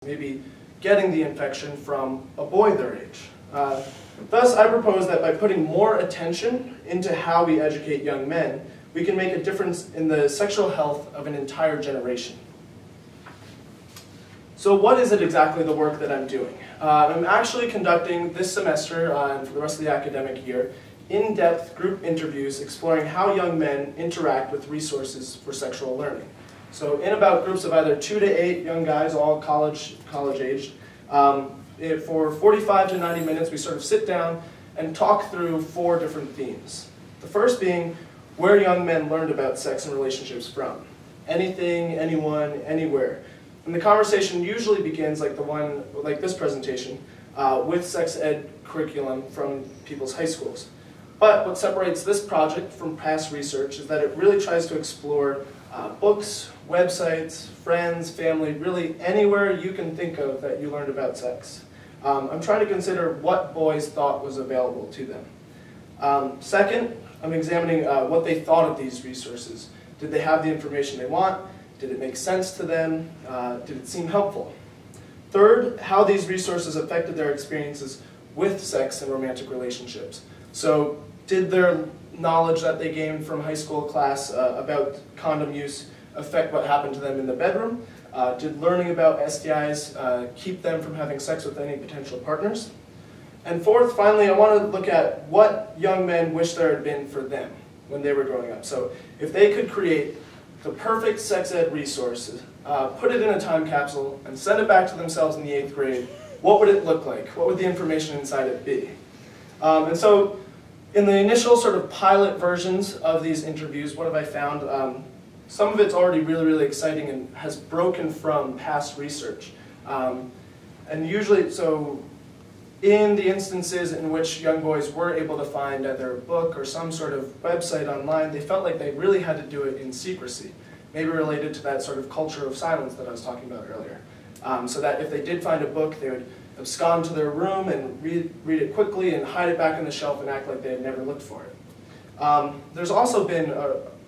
maybe getting the infection from a boy their age. Thus, I propose that by putting more attention into how we educate young men, we can make a difference in the sexual health of an entire generation. So what is it exactly the work that I'm doing? I'm actually conducting this semester and for the rest of the academic year in-depth group interviews exploring how young men interact with resources for sexual learning. So in about groups of either 2 to 8 young guys, all college-aged, for 45 to 90 minutes we sort of sit down and talk through 4 different themes. The first being where young men learned about sex and relationships from. Anything, anyone, anywhere. And the conversation usually begins like this presentation, with sex ed curriculum from people's high schools. But what separates this project from past research is that it really tries to explore books, websites, friends, family, really anywhere you can think of that you learned about sex. I'm trying to consider what boys thought was available to them. Second, I'm examining what they thought of these resources. Did they have the information they want? Did it make sense to them? Did it seem helpful? Third, how these resources affected their experiences with sex and romantic relationships. So, did their knowledge that they gained from high school class about condom use affect what happened to them in the bedroom? Did learning about STIs keep them from having sex with any potential partners? And fourth, finally, I want to look at what young men wish there had been for them when they were growing up. So if they could create the perfect sex ed resources, put it in a time capsule, and send it back to themselves in the 8th grade, what would it look like? What would the information inside it be? And so in the initial sort of pilot versions of these interviews, what have I found? Some of it's already really, really exciting and has broken from past research. And usually, so in the instances in which young boys were able to find either a book or some sort of website online, they felt like they really had to do it in secrecy, maybe related to that sort of culture of silence that I was talking about earlier. So that if they did find a book, they would abscond to their room and read it quickly and hide it back on the shelf and act like they had never looked for it. There's also been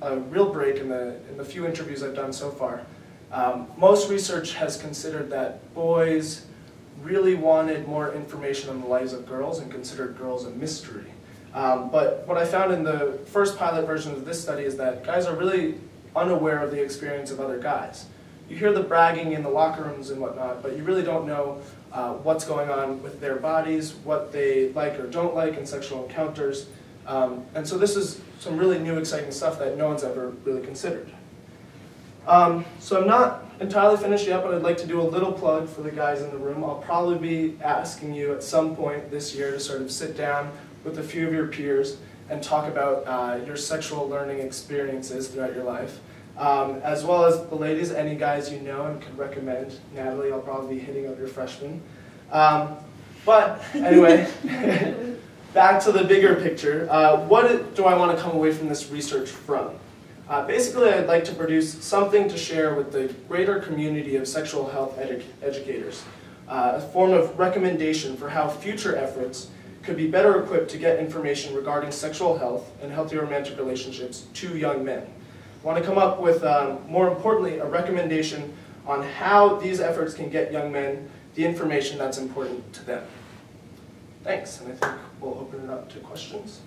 a real break in the few interviews I've done so far. Most research has considered that boys really wanted more information on the lives of girls and considered girls a mystery. But what I found in the first pilot version of this study is that guys are really unaware of the experience of other guys. You hear the bragging in the locker rooms and whatnot, but you really don't know what's going on with their bodies, what they like or don't like in sexual encounters. And so this is some really new, exciting stuff that no one's ever really considered. So I'm not entirely finished yet, but I'd like to do a little plug for the guys in the room. I'll probably be asking you at some point this year to sort of sit down with a few of your peers and talk about your sexual learning experiences throughout your life. As well as the ladies, any guys you know and could recommend. Natalie, I'll probably be hitting up your freshmen. But anyway, back to the bigger picture. What do I want to come away from this research from? Basically, I'd like to produce something to share with the greater community of sexual health educators, a form of recommendation for how future efforts could be better equipped to get information regarding sexual health and healthy romantic relationships to young men. I want to come up with, more importantly, a recommendation on how these efforts can get young men the information that's important to them. Thanks, and I think we'll open it up to questions.